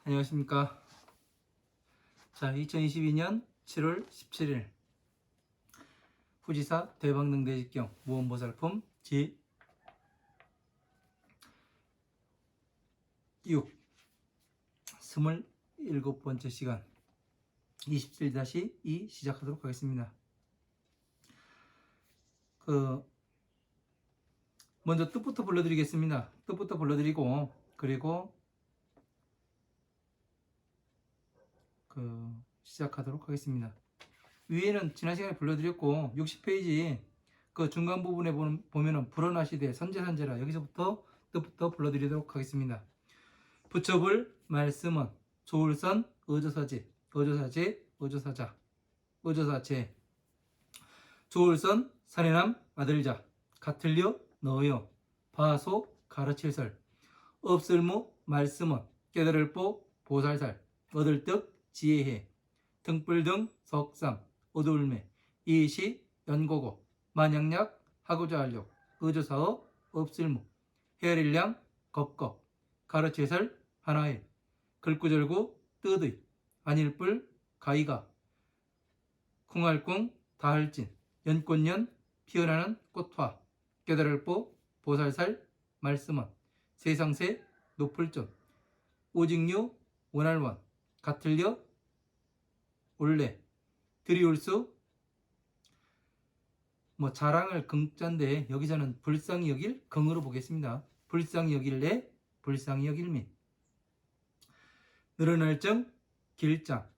안녕하십니까. 자, 2022년 7월 17일 후지사 대방능대직경 무언보살품 지 6 27번째 시간 27-2 시작하도록 하겠습니다. 먼저 뜻부터 불러드리겠습니다. 뜻부터 불러드리고 그리고 시작하도록 하겠습니다. 위에는 지난 시간에 불러드렸고 60페이지 그 중간 부분에 보면은 불어나시되 선제선제라 여기서부터 뜻부터 불러드리도록 하겠습니다. 부처불 말씀은 조울선 어조사제 어조사제 어조사자 어조사제 조울선 사내남 아들자 같을려 너여 바소 가르칠설 없을무 말씀은 깨달을보 보살살 얻을뜻 지혜해 등불등 석삼 어두울매 이시 연고고 만약약 하고자 하려 의조사어 없을무 헤아릴량 겁겁 가르치설 하나에 글구절구 뜻의 안일불 가이가 쿵알쿵 다할진 연꽃년 피어나는 꽃화 깨달을보 보살살 말씀은 세상세 높을존 오직류 원할원 같을려 올래 드리울수 자랑을 긍자인데 여기서는 불쌍히 여길 긍으로 보겠습니다. 불쌍히 여길래 불쌍히 여길민 늘어날 정 길장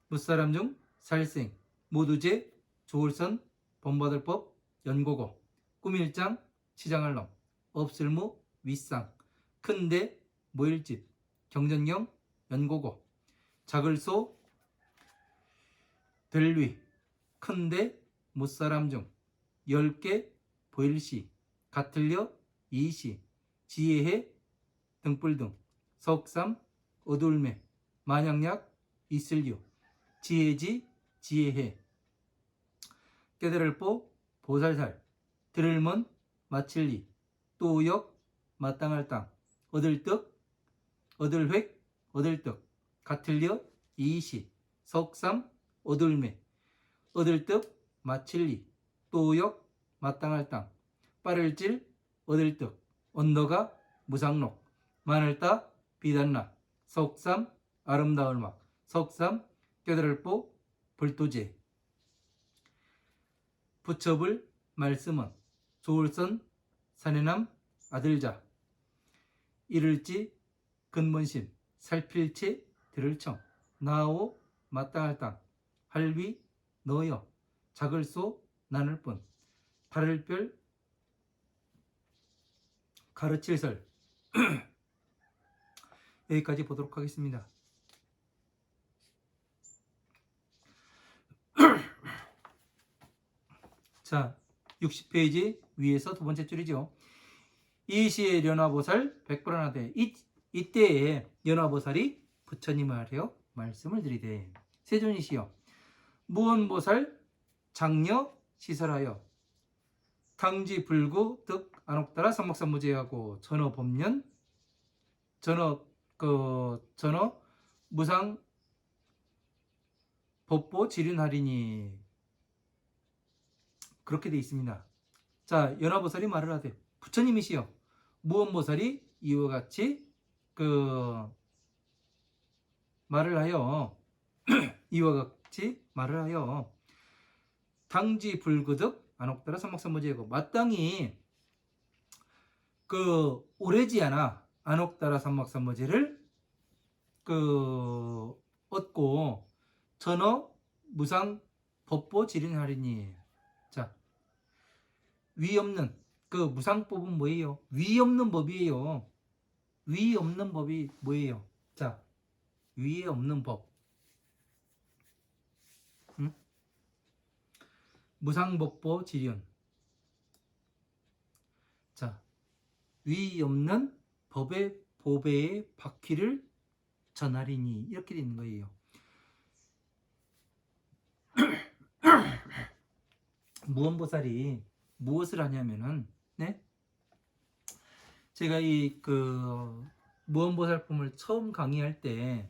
무사람 중 살생 모두제 조울선 본받을 법 연고고 꾸밀장 치장할 놈 없을무 윗상 큰데 모일집 경전경 연고고 작을소 들위 큰데 못사람 중 10개 보일시 같을려 이시 지혜해 등불등 석삼 어둘매 만약약 있을유 지혜지 지혜해 깨달을보 보살살 들을먼 마칠리 또역 마땅할 땅 얻을떡 얻을획 얻을떡 같을려 이시 석삼 어둘매 얻을떡 마칠리 또역 마땅할 땅 빠를질 얻을떡 언더가 무상록 마늘따 비단나 석삼 아름다울막 석삼 깨달을보 불도제 부처불 말씀은 조울선 사내남 아들자 이를지 근본심 살필체 들을청 나오 마땅할 땅 할위 너여 작을소 나눌뿐 다를별 가르칠설 여기까지 보도록 하겠습니다. 자, 60페이지 위에서 두 번째 줄이죠. 이시의 연화보살 백불안하되 이때에 연화보살이 부처님을 하려 말씀을 드리되 세존이시여 무언보살 장녀 시설하여 당지불구 득 안옥따라 삼목삼무제하고 전어법년 전어 무상 법보 지륜하리니 그렇게 되어 있습니다. 자, 연화보살이 말을 하되 부처님이시여 무언보살이 이와 같이 말을 하여 이와 같이 말을 하여 당지불구득 안옥따라 삼목삼무제하고 마땅히 오래지 않아 안옥따라 삼목삼무제를 얻고 전어 무상 법보 지륜하리니. 자, 위 없는 무상법은 뭐예요? 위 없는 법이에요. 위 없는 법이 뭐예요? 자, 위에 없는 법. 무상법보 지륜. 자, 위 없는 법의 보배의 바퀴를 전하리니 이렇게 되는 거예요. 무언보살이 무엇을 하냐면은 제가 이 무언보살품을 처음 강의할 때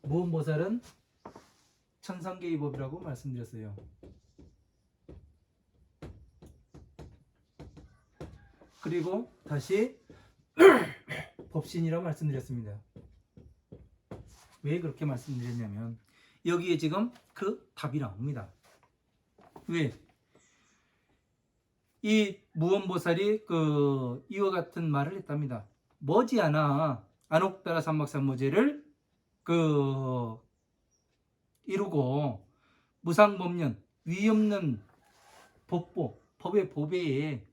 무언보살은 천상계의 법이라고 말씀드렸어요. 그리고 다시 법신이라고 말씀드렸습니다. 왜 그렇게 말씀드렸냐면 여기에 지금 그 답이 나옵니다. 왜? 이 무언보살이 이와 같은 말을 했답니다. 머지않아 안옥다라 삼박삼무제를 이루고 무상법년 위없는 법의 보배에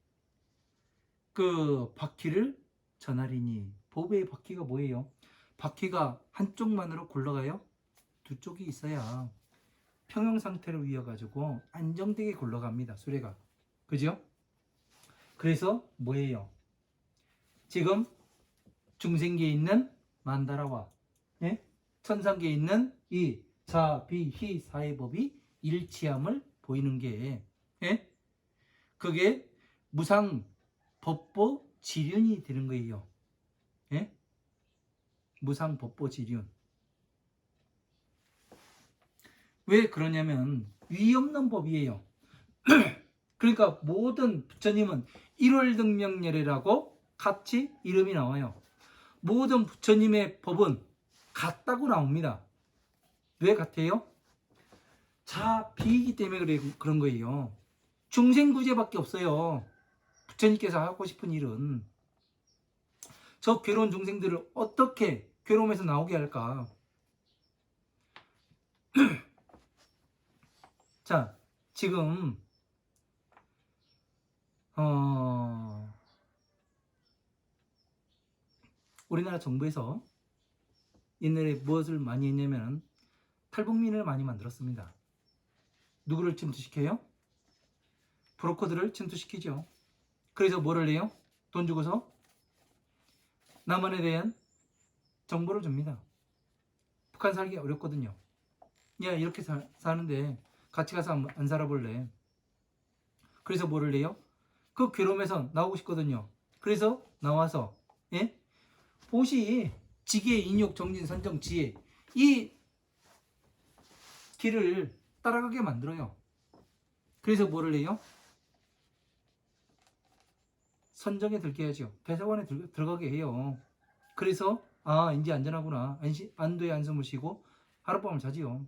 바퀴를 전하리니. 보배의 바퀴가 뭐예요? 바퀴가 한쪽만으로 굴러가요? 두 쪽이 있어야 평형 상태로 이어가지고 안정되게 굴러갑니다. 수레가. 그죠? 그래서 뭐예요? 지금 중생계에 있는 만다라와 천상계에 있는 이 자, 비, 희, 사의 법이 일치함을 보이는 게 그게 무상 법보 지륜이 되는 거예요. 무상 법보 지륜. 왜 그러냐면 위 없는 법이에요. 그러니까 모든 부처님은 일월등명열애라고 같이 이름이 나와요. 모든 부처님의 법은 같다고 나옵니다. 왜 같아요? 자, 비이기 때문에 그런 거예요. 중생구제밖에 없어요. 부처님께서 하고 싶은 일은. 저 괴로운 중생들을 어떻게 괴로움에서 나오게 할까? 자, 지금 우리나라 정부에서 옛날에 무엇을 많이 했냐면 탈북민을 많이 만들었습니다. 누구를 침투시켜요? 브로커들을 침투시키죠. 그래서 뭐를 해요? 돈 주고서 남한에 대한 정보를 줍니다. 북한 살기 어렵거든요. 야, 이렇게 사는데 같이 가서 안 살아볼래? 그래서 뭐를 해요? 그 괴로움에서 나오고 싶거든요. 그래서 나와서 보시, 지계, 인욕, 정진, 선정, 지혜, 이 길을 따라가게 만들어요. 그래서 뭐를 해요? 선정에 들게 하죠. 대사관에 들어가게 해요. 그래서 이제 안전하구나. 안도의 한숨을 쉬고 하룻밤을 자지요.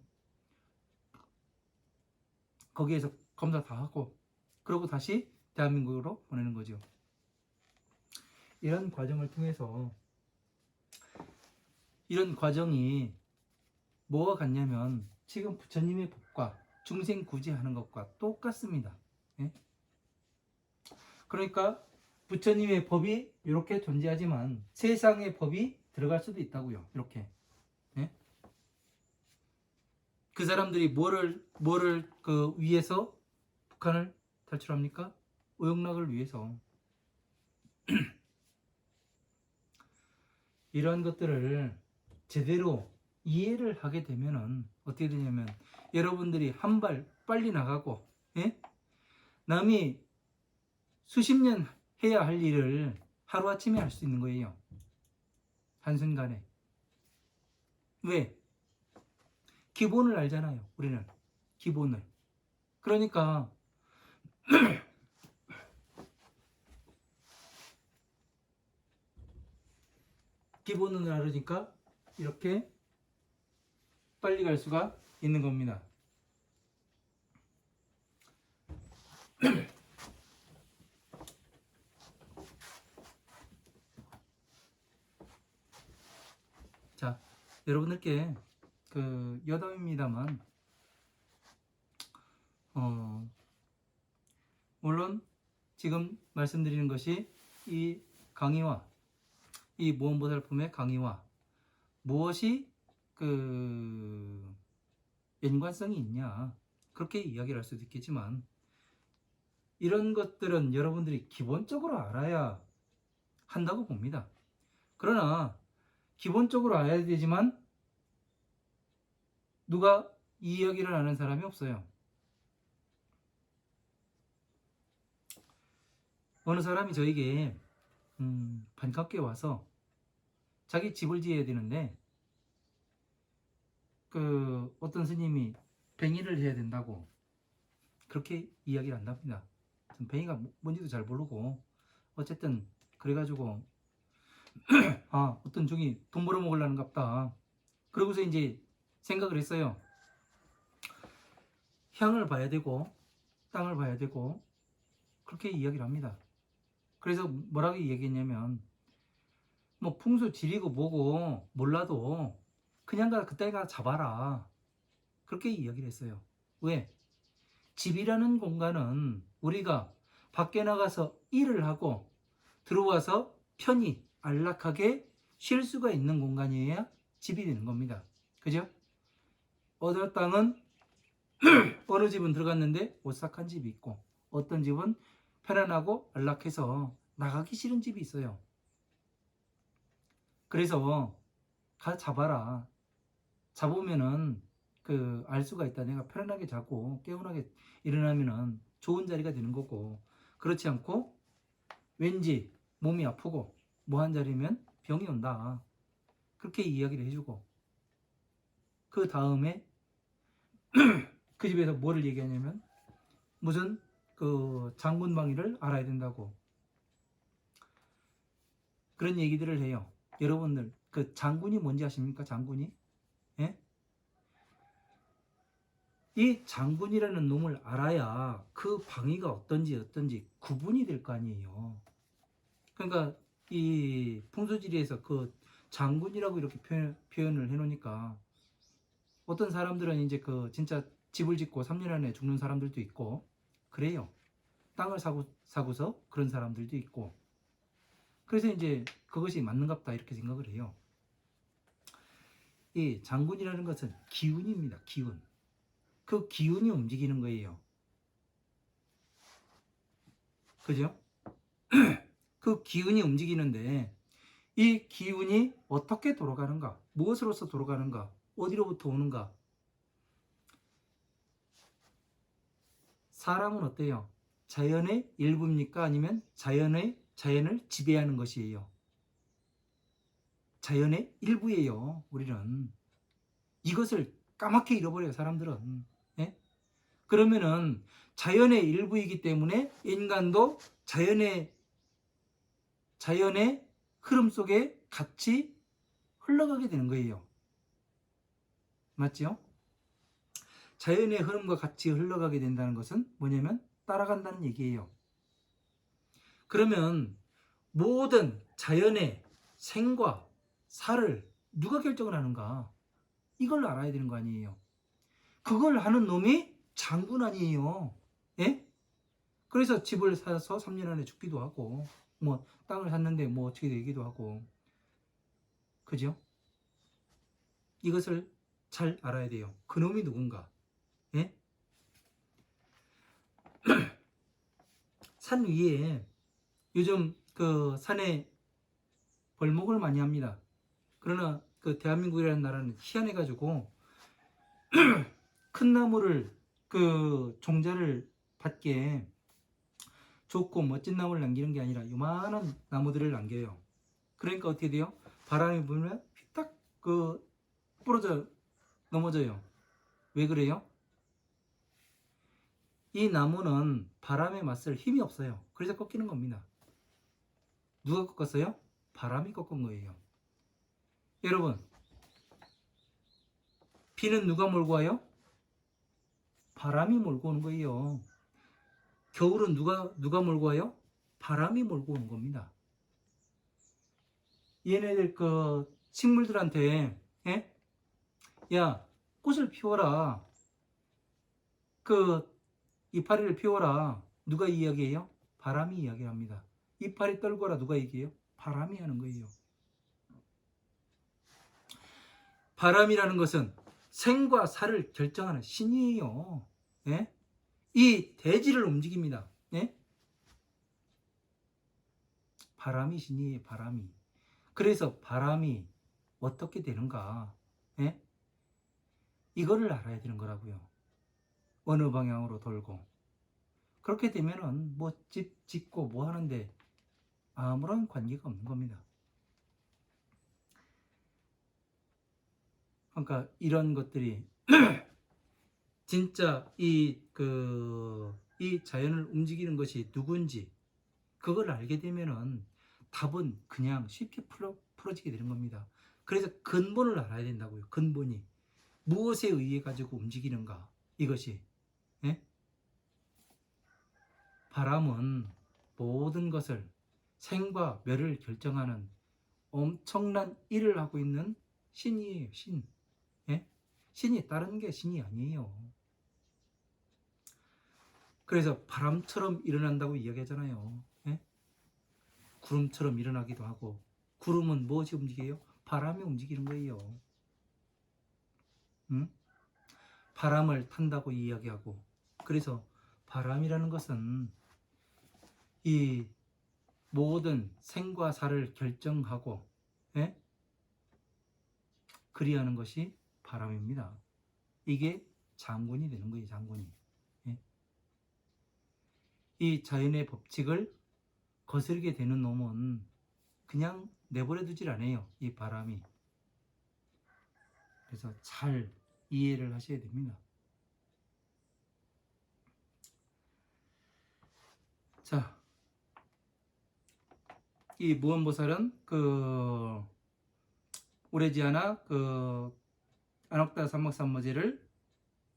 거기에서 검사 다 하고 그러고 다시 대한민국으로 보내는 거죠. 이런 과정을 통해서 이런 과정이 뭐가 같냐면 지금 부처님의 법과 중생 구제하는 것과 똑같습니다. 그러니까 부처님의 법이 이렇게 존재하지만 세상의 법이 들어갈 수도 있다고요. 이렇게. 그 사람들이 뭐를 위해서 북한을 탈출합니까? 오용락을 위해서. 이러한 것들을 제대로 이해를 하게 되면은 어떻게 되냐면 여러분들이 한 발 빨리 나가고 남이 수십 년 해야 할 일을 하루아침에 할 수 있는 거예요. 한순간에. 왜? 기본을 알잖아요. 우리는 기본을. 그러니까 기본을 알으니까 이렇게 빨리 갈 수가 있는 겁니다. 자, 여러분들께 여담입니다만 물론 지금 말씀드리는 것이 이 강의와 이 무언보살품의 강의와 무엇이 연관성이 있냐 그렇게 이야기를 할 수도 있겠지만 이런 것들은 여러분들이 기본적으로 알아야 한다고 봅니다. 그러나 기본적으로 알아야 되지만 누가 이 이야기를 아는 사람이 없어요. 어느 사람이 저에게 반갑게 와서 자기 집을 지어야 되는데 그 어떤 스님이 뱅이를 해야 된다고 그렇게 이야기를 한답니다. 뱅이가 뭔지도 잘 모르고 어쨌든 그래가지고 아 어떤 종이 돈 벌어먹으려는 갑다. 그러고서 이제 생각을 했어요. 향을 봐야 되고 땅을 봐야 되고 그렇게 이야기를 합니다. 그래서 뭐라고 얘기했냐면 뭐 풍수 지리고 뭐고 몰라도 그냥 그때 가 잡아라. 그렇게 이야기를 했어요. 왜? 집이라는 공간은 우리가 밖에 나가서 일을 하고 들어와서 편히 안락하게 쉴 수가 있는 공간이어야 집이 되는 겁니다. 그죠? 어느 땅은 어느 집은 들어갔는데 오싹한 집이 있고 어떤 집은 편안하고 안락해서 나가기 싫은 집이 있어요. 그래서 가 잡아라. 잡으면은 그 알 수가 있다. 내가 편안하게 자고 개운하게 일어나면은 좋은 자리가 되는 거고 그렇지 않고 왠지 몸이 아프고 뭐한 자리면 병이 온다. 그렇게 이야기를 해주고 그 다음에 그 집에서 뭐를 얘기하냐면 무슨 그 장군방위를 알아야 된다고 그런 얘기들을 해요. 여러분들 그 장군이 뭔지 아십니까? 장군이? 예? 이 장군이라는 놈을 알아야 그 방위가 어떤지 구분이 될 거 아니에요. 그러니까 이 풍수지리에서 그 장군이라고 이렇게 표현을 해놓으니까 어떤 사람들은 이제 그 진짜 집을 짓고 3년 안에 죽는 사람들도 있고 그래요. 땅을 사고서 그런 사람들도 있고 그래서 이제 그것이 맞는갑다 이렇게 생각을 해요. 이 장군이라는 것은 기운입니다. 기운. 그 기운이 움직이는 거예요. 그죠? 그 기운이 움직이는데 이 기운이 어떻게 돌아가는가? 무엇으로서 돌아가는가? 어디로부터 오는가? 사람은 어때요? 자연의 일부입니까? 아니면 자연을 지배하는 것이에요? 자연의 일부예요. 우리는 이것을 까맣게 잃어버려요. 사람들은. 예? 그러면은 자연의 일부이기 때문에 인간도 자연의 흐름 속에 같이 흘러가게 되는 거예요. 맞죠? 자연의 흐름과 같이 흘러가게 된다는 것은 뭐냐면 따라간다는 얘기예요. 그러면 모든 자연의 생과 사를 누가 결정을 하는가? 이걸 알아야 되는 거 아니에요. 그걸 하는 놈이 장군 아니에요. 예? 그래서 집을 사서 3년 안에 죽기도 하고 뭐 땅을 샀는데 뭐 어떻게 되기도 하고 그죠? 이것을 잘 알아야 돼요. 그놈이 누군가? 예? 산 위에 요즘 그 산에 벌목을 많이 합니다. 그러나 그 대한민국이라는 나라는 희한해가지고 큰 나무를 그 종자를 받게 좋고 멋진 나무를 남기는 게 아니라 요만한 나무들을 남겨요. 그러니까 어떻게 돼요? 바람이 불면 휘딱 그 부러져 넘어져요. 왜 그래요? 이 나무는 바람에 맞설 힘이 없어요. 그래서 꺾이는 겁니다. 누가 꺾었어요? 바람이 꺾은 거예요. 여러분, 비는 누가 몰고 와요? 바람이 몰고 오는 거예요. 겨울은 누가 몰고 와요? 바람이 몰고 오는 겁니다. 얘네들 그 식물들한테 예? 야 꽃을 피워라. 그 이파리를 피워라. 누가 이야기해요? 바람이 이야기합니다. 이파리 떨거라. 누가 얘기해요? 바람이 하는 거예요. 바람이라는 것은 생과 사를 결정하는 신이에요. 예? 이 대지를 움직입니다. 예? 바람이 신이에요. 바람이. 그래서 바람이 어떻게 되는가? 예? 이거를 알아야 되는 거라고요. 어느 방향으로 돌고. 그렇게 되면은 뭐 집 짓고 뭐 하는데 아무런 관계가 없는 겁니다. 그러니까 이런 것들이 진짜 이 자연을 움직이는 것이 누군지 그걸 알게 되면은 답은 그냥 쉽게 풀어지게 되는 겁니다. 그래서 근본을 알아야 된다고요. 근본이 무엇에 의해 가지고 움직이는가 이것이. 예? 바람은 모든 것을 생과 멸을 결정하는 엄청난 일을 하고 있는 신이에요. 신. 예? 신이 다른 게 신이 아니에요. 그래서 바람처럼 일어난다고 이야기하잖아요. 예? 구름처럼 일어나기도 하고, 구름은 무엇이 움직여요? 바람이 움직이는 거예요. 응? 바람을 탄다고 이야기하고, 그래서 바람이라는 것은 이 모든 생과 사를 결정하고, 예? 그리하는 것이 바람입니다. 이게 장군이 되는 거예요. 장군이. 예? 이 자연의 법칙을 거스르게 되는 놈은 그냥 내버려 두질 않아요. 이 바람이. 그래서 잘 이해를 하셔야 됩니다. 자, 이 무언보살은 오래지 않아 안옥다 삼막삼모제를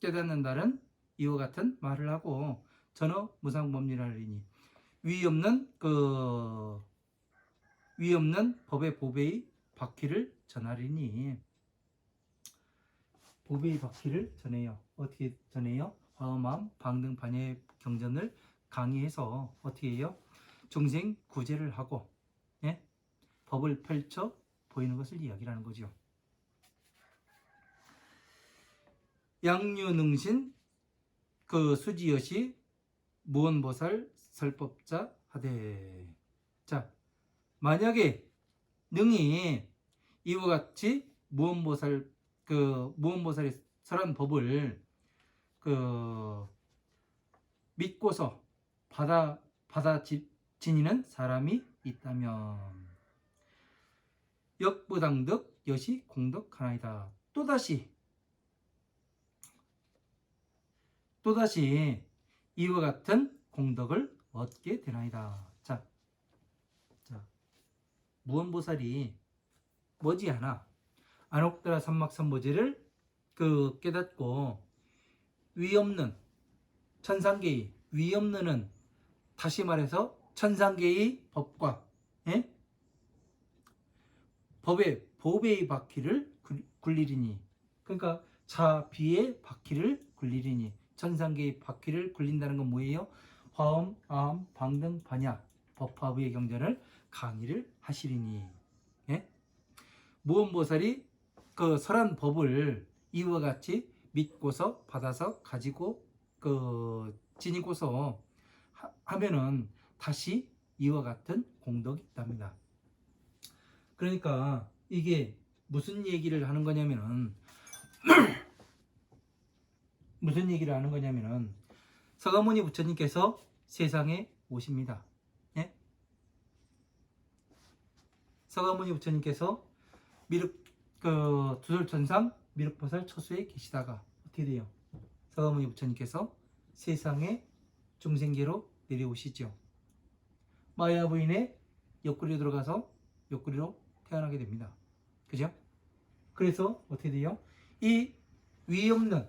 깨닫는 날은 이와 같은 말을 하고 전어 무상법리라리니 위 없는 법의 보배의 바퀴를 전하리니. 보배의 바퀴를 전해요. 어떻게 전해요? 화엄함 방등 반야의 경전을 강의해서 어떻게 해요? 중생 구제를 하고, 예? 법을 펼쳐 보이는 것을 이야기하는 거죠. 양유능신 수지여시 무언보살 설법자 하되. 자, 만약에 능히 이와 같이 무언보살이 설한 법을 믿고서 받아 지니는 사람이 있다면 역부당득 여시 공덕하나이다. 또다시 이와 같은 공덕을 얻게 되나이다. 자, 무언보살이 머지않아 안옥다라 삼막삼보제를 깨닫고 위없는 천상계의 위없는은 다시 말해서 천상계의 법과, 예? 법의 보배의 바퀴를 굴리리니. 그러니까 자비의 바퀴를 굴리리니. 천상계의 바퀴를 굴린다는 건 뭐예요? 화엄, 아함, 방등, 반야 법화부의 경전을 강의를 하시리니. 예? 무언보살이 설한 법을 이와 같이 믿고서 받아서 가지고 지니고서 하면은 다시 이와 같은 공덕이 있답니다. 그러니까 이게 무슨 얘기를 하는 거냐면은 서가모니 부처님께서 세상에 오십니다. 예? 서가모니 부처님께서 두솔천상 미륵보살 처수에 계시다가 어떻게 돼요? 서가모니 부처님께서 세상에 중생계로 내려오시죠. 마야 부인의 옆구리로 들어가서 옆구리로 태어나게 됩니다. 그죠? 그래서 어떻게 돼요? 이 위없는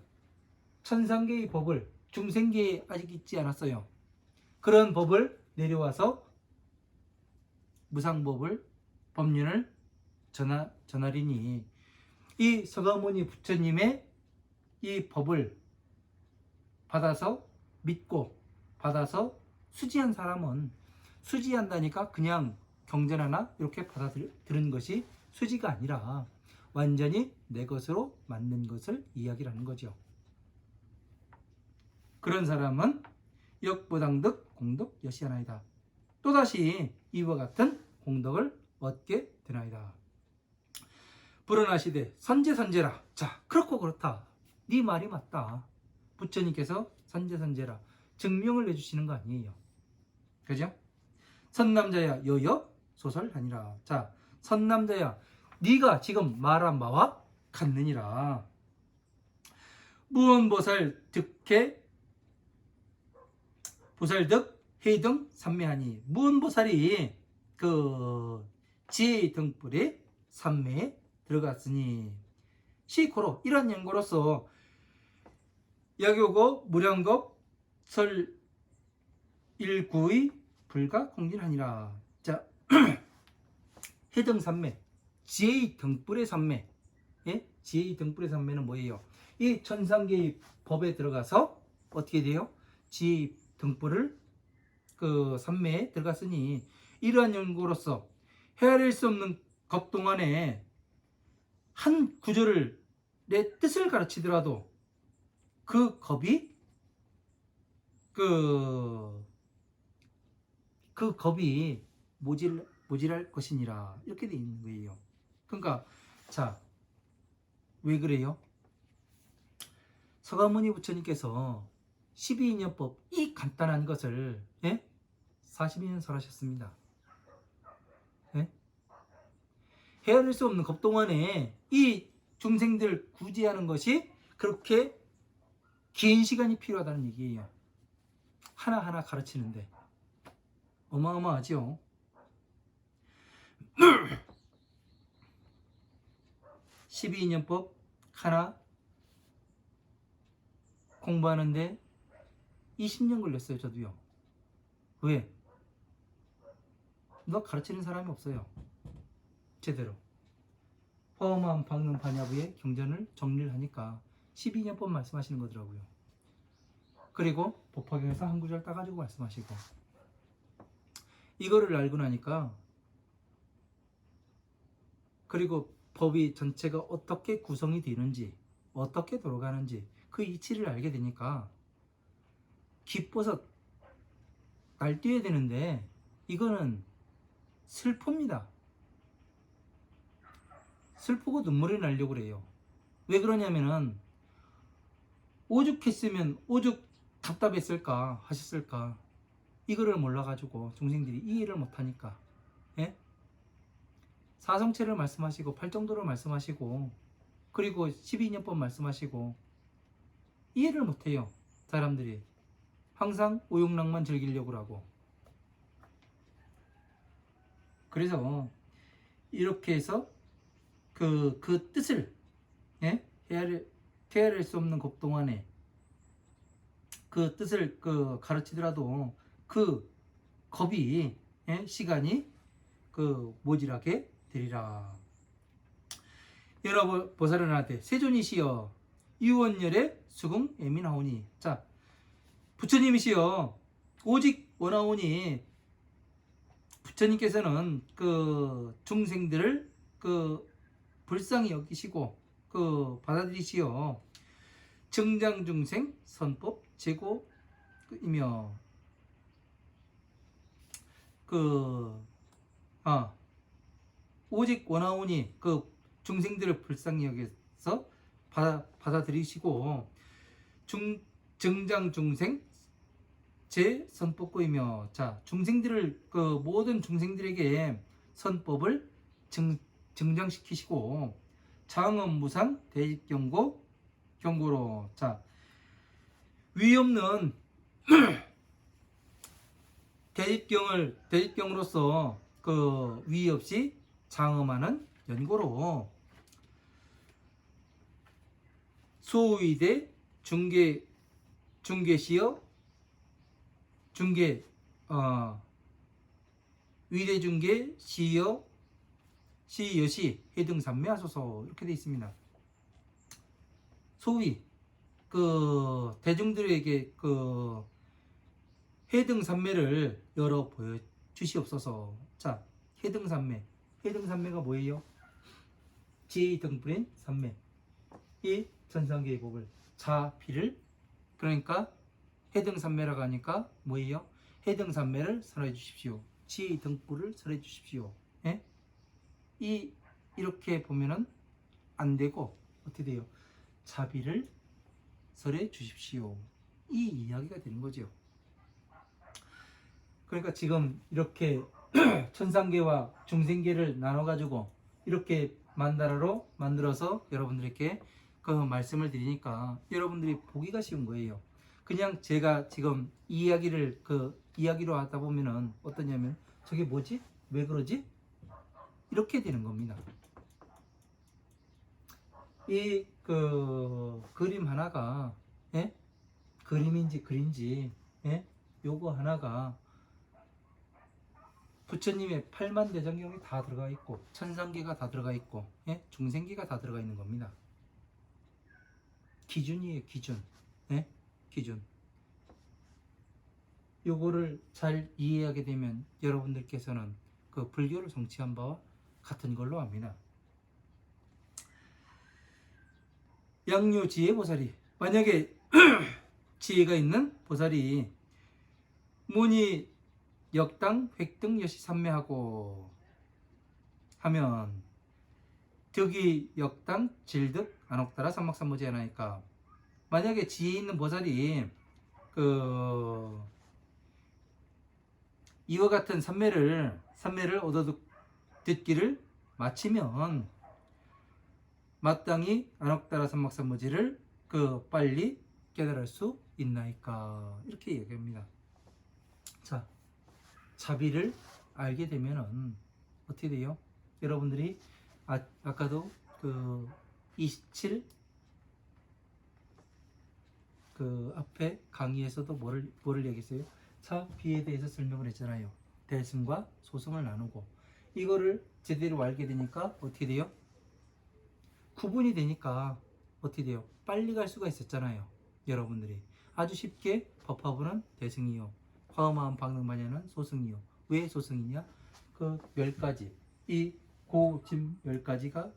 천상계의 법을 중생계에 아직 있지 않았어요. 그런 법을 내려와서 무상법을 법륜을 전하리니 이 서가모니 부처님의 이 법을 받아서 믿고 받아서 수지한 사람은 수지한다니까 그냥 경전 하나 이렇게 받아들은 것이 수지가 아니라 완전히 내 것으로 맞는 것을 이야기를 하는 거죠. 그런 사람은 역부당득 공덕 여시하나이다. 또다시 이와 같은 공덕을 얻게 되나이다. 불어나시되 선제선제라. 자, 그렇고 그렇다. 네 말이 맞다. 부처님께서 선제선제라. 증명을 해주시는 거 아니에요. 그죠? 선남자야 여여 소설하니라. 자, 선남자야 네가 지금 말한 바와 같느니라. 무언보살 득해 보살득 해등 삼매하니. 무언보살이 그 지혜 등불에 삼매에 들어갔으니 시코로 이런 연고로서 야교고 무량겁 설 일구의 불가 공진하니라. 자, 해등 삼매, 지혜의 등불의 삼매. 예? 지혜의 등불의 삼매는 뭐예요? 이 천상계의 법에 들어가서 어떻게 돼요? 지혜의 등불을 그 삼매에 들어갔으니 이러한 연구로서 헤아릴 수 없는 겁 동안에 한 구절을 내 뜻을 가르치더라도 그 겁이 그 겁이 모질할 것이니라. 이렇게 돼 있는 거예요. 그러니까 자, 왜 그래요? 서가모니 부처님께서 12인연법 이 간단한 것을 42년 설하셨습니다. 예? 헤아릴 수 없는 겁 동안에 이 중생들 구제하는 것이 그렇게 긴 시간이 필요하다는 얘기예요. 하나하나 가르치는데 어마어마하죠. 12인연법 하나 공부하는데 20년 걸렸어요. 저도요. 왜? 너 가르치는 사람이 없어요. 제대로. 포함한 방능 반야부의 경전을 정리를 하니까 12년법 말씀하시는 거더라고요. 그리고 법화경에서 한 구절 따가지고 말씀하시고, 이거를 알고 나니까, 그리고 법이 전체가 어떻게 구성이 되는지, 어떻게 돌아가는지 그 이치를 알게 되니까 기뻐서 날뛰어야 되는데 이거는 슬픕니다. 슬프고 눈물이 나려고 그래요. 왜 그러냐면은 오죽했으면 오죽 답답했을까 하셨을까, 이거를 몰라가지고 중생들이 이해를 못하니까. 예? 사성체를 말씀하시고 팔정도를 말씀하시고 그리고 12인연법 말씀하시고 이해를 못해요. 사람들이 항상 오용락만 즐기려고 하고. 그래서 이렇게 해서 그 뜻을 헤아릴 수 없는 겁 동안에 그 뜻을 가르치더라도 그 겁이 시간이 모질하게 되리라. 여러분 보살은한테 세존이시여 유원열의 수궁 애민하오니. 자, 부처님이시여 오직 원하오니. 부처님께서는 중생들을 불쌍히 여기시고 받아들이시어 정장중생 선법 제고이며 오직 원하오니 중생들을 불쌍히 여기서 받아들이시고 정장중생 제 선법고이며. 자, 중생들을 모든 중생들에게 선법을 증장시키시고 장엄무상 경고로. 자, 위 없는 대집경으로서 위 없이 장엄하는 연고로 소위대 중계시여 위대 중계 시여시 해등삼매 하소서. 이렇게 되어 있습니다. 소위 대중들에게 해등삼매를 열어 보여 주시옵소서. 자, 해등삼매가 뭐예요? 지혜의 등불인 삼매, 이 전상계의 법을 자비를, 그러니까 해등삼매라고 하니까 뭐예요? 해등삼매를 설해 주십시오. 지혜의 등불을 설해 주십시오. 예? 이렇게 보면은 안 되고 어떻게 돼요? 자비를 설해 주십시오. 이 이야기가 되는 거죠. 그러니까 지금 이렇게 천상계와 중생계를 나눠가지고 이렇게 만다라로 만들어서 여러분들께 그 말씀을 드리니까 여러분들이 보기가 쉬운 거예요. 그냥 제가 지금 이 이야기를 이야기로 하다 보면은 어떠냐면 저게 뭐지? 왜 그러지? 이렇게 되는 겁니다. 이 그림 하나가, 예? 그림인지 글인지, 예? 요거 하나가 부처님의 8만 대장경이 다 들어가 있고 천상계가 다 들어가 있고, 예? 중생계가 다 들어가 있는 겁니다. 기준이에요, 기준. 예? 기준. 요거를 잘 이해하게 되면 여러분들께서는 그 불교를 성취한 바와 같은 걸로 압니다. 양료 지혜 보살이, 만약에 지혜가 있는 보살이 문이 역당 획등 여시 삼매하고 하면 득이 역당 질득 안옥따라 삼막삼무지 하나니까, 만약에 지혜 있는 보살이 이와 같은 삼매를 얻어 듣기를 마치면 마땅히 안옥따라 삼막삼무지를 빨리 깨달을 수 있나이까, 이렇게 얘기합니다. 자, 자비를 알게 되면은 어떻게 돼요? 여러분들이 아까도 27 앞에 강의에서도 뭐를 얘기했어요? 자비에 대해서 설명을 했잖아요. 대승과 소승을 나누고, 이거를 제대로 알게 되니까 어떻게 돼요? 구분이 되니까 어떻게 돼요? 빨리 갈 수가 있었잖아요. 여러분들이 아주 쉽게 법화부는 대승이요, 화엄하음 방능반야는 소승이요. 왜 소승이냐? 10가지, 이 고짐 10가지가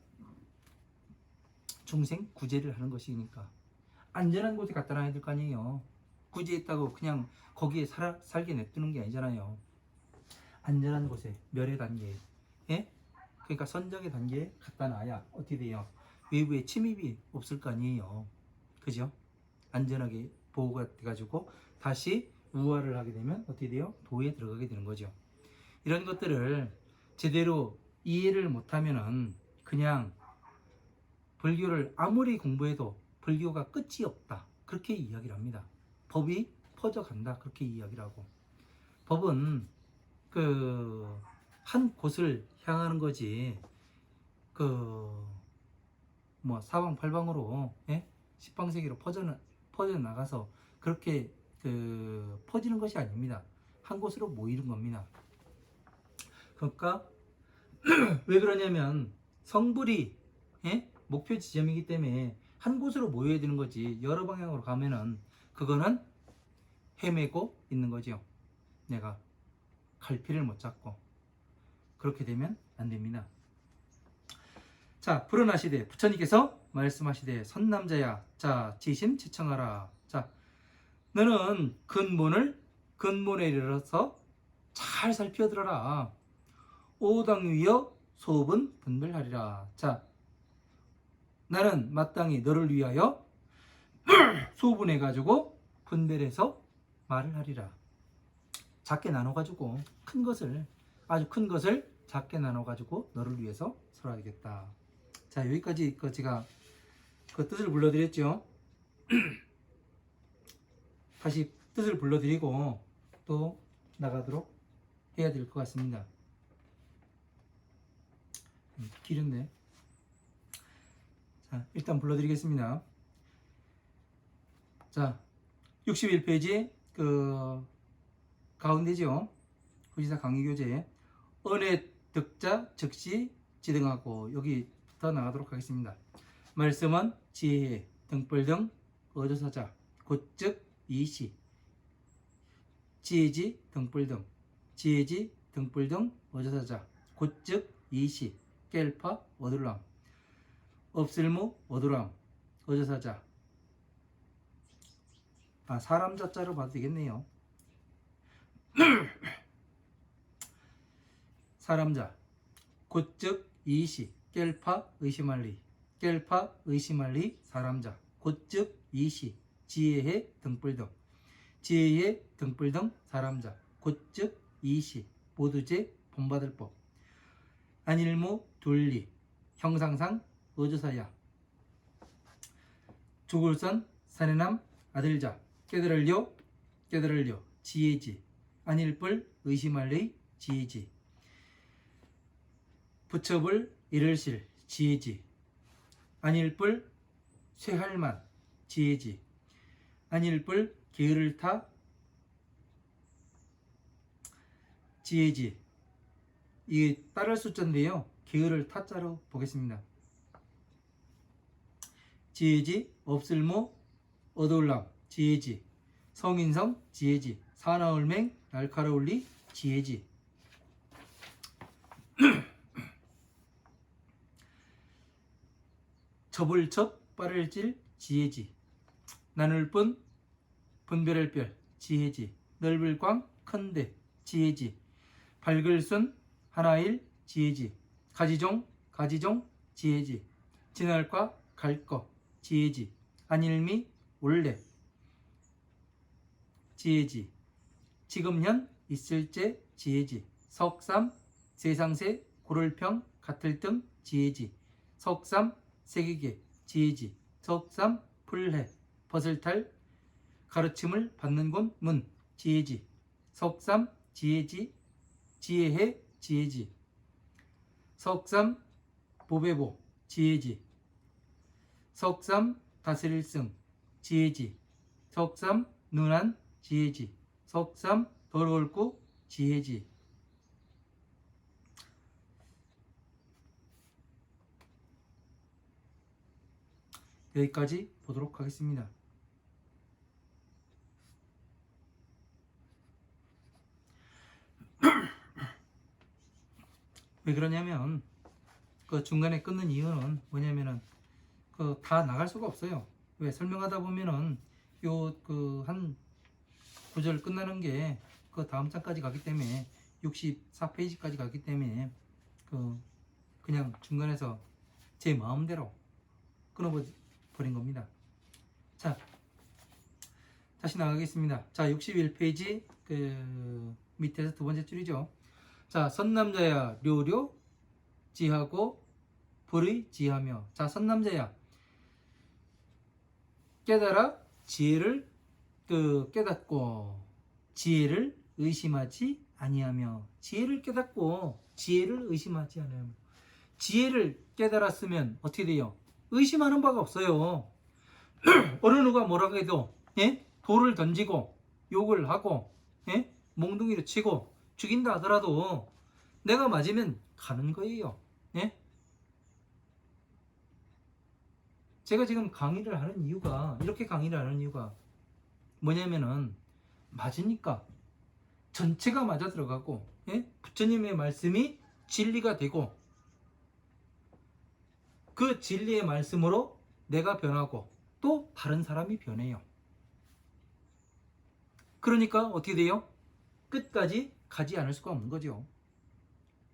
중생 구제를 하는 것이니까 안전한 곳에 갖다 놔야 될 거 아니에요. 구제했다고 그냥 거기에 살게 냅두는 게 아니잖아요. 안전한 곳에, 멸의 단계에, 예? 그러니까 선정의 단계에 갖다 놔야 어떻게 돼요? 외부에 침입이 없을 거 아니에요. 그죠? 안전하게 보호가 돼가지고 다시 우화를 하게 되면 어떻게 돼요? 도에 들어가게 되는 거죠. 이런 것들을 제대로 이해를 못하면은 그냥 불교를 아무리 공부해도 불교가 끝이 없다, 그렇게 이야기를 합니다. 법이 퍼져간다, 그렇게 이야기를 하고, 법은 한 곳을 향하는 거지 사방팔방으로, 예? 십방세계로 퍼져 나가서 그렇게 퍼지는 것이 아닙니다. 한 곳으로 모이는 겁니다. 그러니까 왜 그러냐면 성불이, 예? 목표 지점이기 때문에 한 곳으로 모여야 되는 거지, 여러 방향으로 가면은 그거는 헤매고 있는 거죠. 내가 갈피를 못 잡고. 그렇게 되면 안 됩니다. 자, 불어나시되 부처님께서 말씀하시되 선남자야, 자 지심 지청하라. 자, 너는 근본에 이르러서 잘 살펴들어라. 오당위여 소분 분별하리라. 자, 나는 마땅히 너를 위하여 소분해 가지고 분별해서 말을 하리라. 작게 나눠 가지고 아주 큰 것을 작게 나눠 가지고 너를 위해서 설하겠다. 자, 여기까지 제가 뜻을 불러드렸죠. 다시 뜻을 불러드리고 또 나가도록 해야 될 것 같습니다. 길었네. 자, 일단 불러드리겠습니다. 자, 61페이지 가운데죠. 후지사 강의교재 은혜 득자 즉시 지등하고, 여기부터 나가도록 하겠습니다. 말씀은 지혜 등불 등 어조사자 곧즉 이시, 지혜지 등불 등, 지혜지 등불 등 어조사자 곧즉 이시, 깰파 어둘람, 없을무 어두람 어조사자. 사람 자자로 봐도 되겠네요. 사람자 곧즉 이시, 깰파 의심할리, 깰파 의심할리 사람자 곧즉 이시, 지혜해 등불 등, 지혜해 등불 등 사람자 곧즉 이시, 모두제, 본받을 법. 안일무, 둘리, 형상상, 어조사야. 조골선, 사내남, 아들자. 깨달을요, 깨달을요, 지혜지. 안일불, 의심할레이, 지혜지. 부처불, 이를실, 지혜지. 안일불, 쇠할만, 지혜지. 안일불, 게으를 타, 지혜지. 이게 따를 숫자인데요. 게으를 타자로 보겠습니다. 지혜지, 없을모, 어두울람, 지혜지. 성인성, 지혜지. 사나울맹, 날카로울리, 지혜지. 접을첩, 빠를질, 지혜지. 나눌뿐, 분별할 별, 지혜지. 넓을 광, 큰데, 지혜지. 밝을순, 하나일, 지혜지. 가지종, 가지종, 지혜지. 지날과, 갈거, 지혜지. 안일미, 올래, 지혜지. 지금현, 있을제, 지혜지. 석삼, 세상세, 고를평, 같을 등, 지혜지. 석삼, 세기계, 지혜지. 석삼, 풀해, 벗을탈, 가르침을 받는 곳, 문, 지혜지. 석삼, 지혜지, 지혜해, 지혜지. 석삼, 보배보, 지혜지. 석삼, 다스릴 승, 지혜지. 석삼, 눈안, 지혜지. 석삼, 더러울 구, 지혜지. 여기까지 보도록 하겠습니다. 왜 그러냐면 그 중간에 끊는 이유는 뭐냐면은 그 다 나갈 수가 없어요. 왜 설명하다 보면은 요 그 한 구절 끝나는 게 그 다음 장까지 가기 때문에 64페이지까지 가기 때문에 그냥 중간에서 제 마음대로 끊어버린 겁니다. 자, 다시 나가겠습니다. 자, 61페이지 그 밑에서 두 번째 줄이죠. 자, 선남자야 료료 지하고 불의 지하며. 자, 선남자야 깨달아 지혜를 깨닫고 지혜를 의심하지 아니하며. 지혜를 깨닫고 지혜를 의심하지 않으며. 지혜를 깨달았으면 어떻게 돼요? 의심하는 바가 없어요. 어느 누가 뭐라고 해도 예? 돌을 던지고 욕을 하고 예? 몽둥이를 치고 죽인다 하더라도 내가 맞으면 가는 거예요. 예? 제가 지금 강의를 하는 이유가, 이렇게 강의를 하는 이유가 뭐냐면은 맞으니까 전체가 맞아 들어가고 예? 부처님의 말씀이 진리가 되고 그 진리의 말씀으로 내가 변하고 또 다른 사람이 변해요. 그러니까 어떻게 돼요? 끝까지 가지 않을 수가 없는 거죠.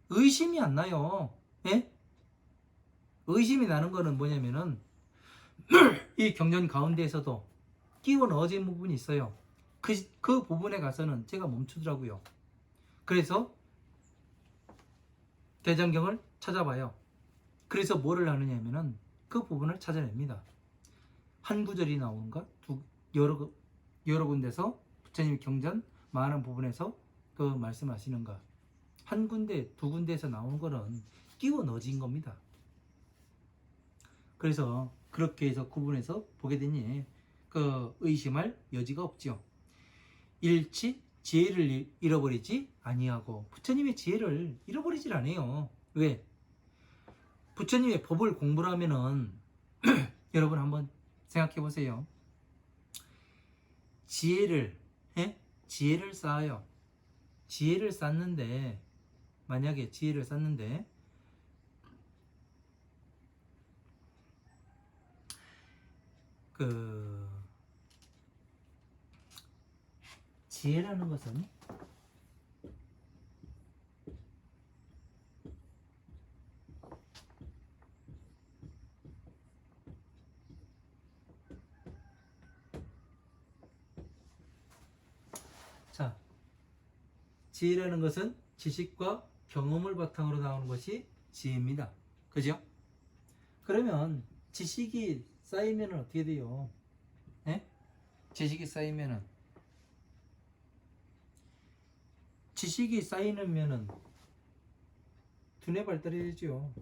의심이 안 나요. 예? 의심이 나는 거는 뭐냐면은 이 경전 가운데에서도 끼워 넣어진 부분이 있어요. 그 부분에 가서는 제가 멈추더라고요. 그래서 대장경을 찾아봐요. 그래서 뭐를 하느냐면은 그 부분을 찾아냅니다. 한 구절이 나오는가? 여러 군데서 부처님 경전 많은 부분에서 그 말씀하시는가? 한 군데, 두 군데에서 나오는 거는 끼워 넣어진 겁니다. 그래서 그렇게 해서 구분해서 보게 되니 그 의심할 여지가 없죠. 일치 지혜를 잃어버리지 아니하고. 부처님의 지혜를 잃어버리질 않아요. 왜? 부처님의 법을 공부를 하면은 여러분 한번 생각해 보세요. 지혜를 지혜를 쌓아요. 지혜를 쌓는데, 만약에 지혜를 쌓는데 그 지혜라는 것은 자, 지혜라는 것은 지식과 경험을 바탕으로 나오는 것이 지혜입니다. 그죠? 그러면 지식이 쌓이면 어떻게 돼요? 예? 지식이 쌓이면은 두뇌 발달이 되죠.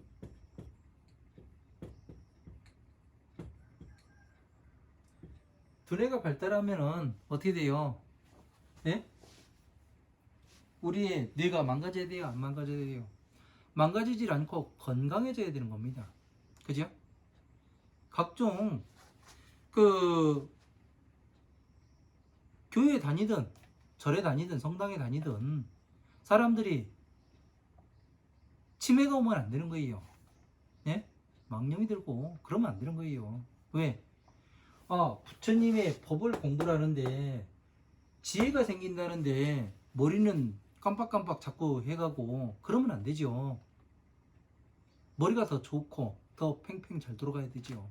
두뇌가 발달하면은 어떻게 돼요? 예? 우리의 뇌가 망가져야 돼요? 안 망가져야 돼요? 망가지질 않고 건강해져야 되는 겁니다. 그죠? 각종 그 교회에 다니든 절에 다니든 성당에 다니든 사람들이 치매가 오면 안 되는 거예요. 예? 망령이 들고 그러면 안 되는 거예요. 왜? 부처님의 법을 공부를 하는데 지혜가 생긴다는데 머리는 깜빡깜빡 자꾸 해가고 그러면 안 되죠. 머리가 더 좋고 더 팽팽 잘 돌아가야 되죠.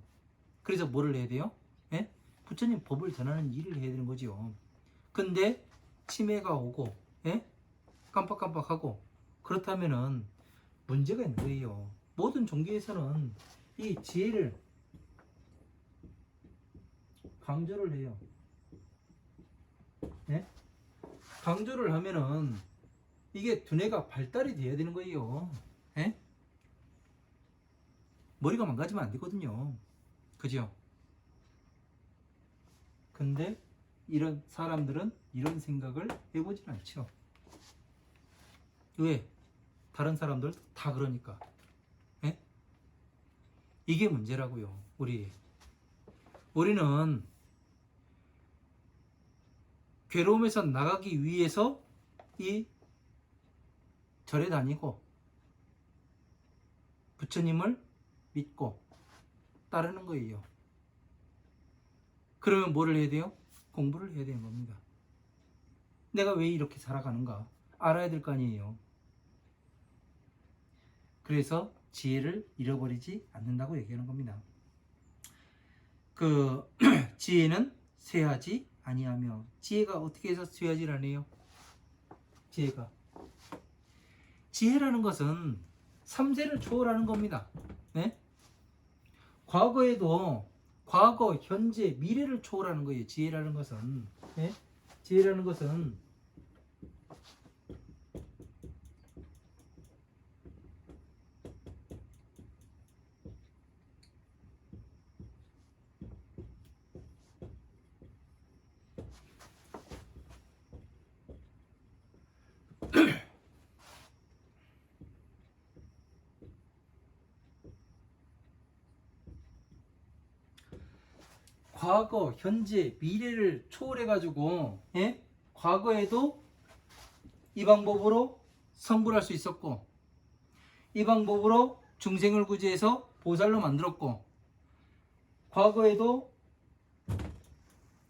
그래서 뭐를 해야 돼요? 예? 부처님 법을 전하는 일을 해야 되는 거죠. 근데 치매가 오고 예? 깜빡깜빡하고 그렇다면은 문제가 있는 거예요. 모든 종교에서는 이 지혜를 강조를 해요. 예? 강조를 하면은 이게 두뇌가 발달이 돼야 되는 거예요. 예? 머리가 망가지면 안 되거든요. 그죠? 근데 이런 사람들은 이런 생각을 해보진 않죠. 왜? 다른 사람들 다 그러니까. 예? 이게 문제라고요. 우리는 괴로움에서 나가기 위해서 이 절에 다니고 부처님을 믿고 따르는 거예요. 그러면 뭐를 해야 돼요? 공부를 해야 되는 겁니다. 내가 왜 이렇게 살아가는가 알아야 될 거 아니에요. 그래서 지혜를 잃어버리지 않는다고 얘기하는 겁니다. 그 지혜는 쇠하지 아니하며, 지혜가 어떻게 해서 쇠하지 아니해요? 지혜라는 것은 3세를 초월하는 겁니다. 네? 과거, 현재, 미래를 초월하는 거예요. 지혜라는 것은. 네? 지혜라는 것은 과거, 현재, 미래를 초월해가지고, 예? 과거에도 이 방법으로 성불할 수 있었고, 이 방법으로 중생을 구제해서 보살로 만들었고, 과거에도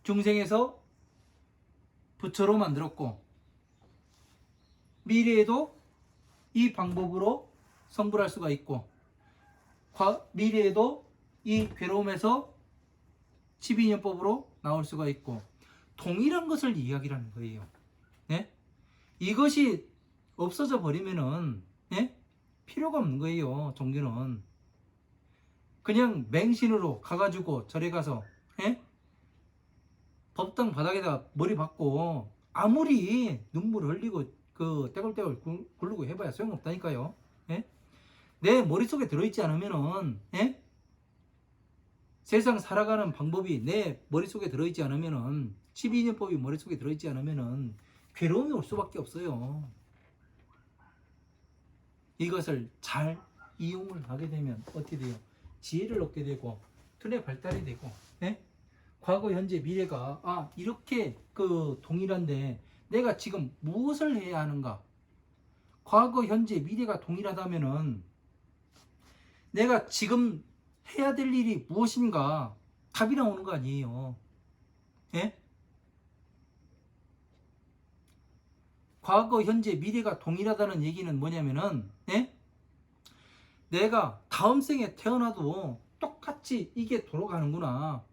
중생에서 부처로 만들었고, 미래에도 이 방법으로 성불할 수가 있고, 미래에도 이 괴로움에서 12년법으로 나올 수가 있고, 동일한 것을 이야기하는 거예요. 네? 이것이 없어져 버리면은 네? 필요가 없는 거예요. 종교는 그냥 맹신으로 가가지고 절에 가서 네? 법당 바닥에다 머리 박고 아무리 눈물 흘리고 그 떼굴떼굴 굴르고 해봐야 소용없다니까요. 네? 내 머릿속에 들어있지 않으면은 네? 세상 살아가는 방법이 내 머릿속에 들어있지 않으면은 12년법이 머릿속에 들어있지 않으면은 괴로움이 올 수밖에 없어요. 이것을 잘 이용을 하게 되면 어떻게 돼요? 지혜를 얻게 되고 두뇌 발달이 되고 네? 과거, 현재, 미래가 이렇게 동일한데 내가 지금 무엇을 해야 하는가? 과거, 현재, 미래가 동일하다면은 내가 지금 해야 될 일이 무엇인가 답이 나오는 거 아니에요. 예? 과거, 현재, 미래가 동일하다는 얘기는 뭐냐면은 예? 내가 다음 생에 태어나도 똑같이 이게 돌아가는구나.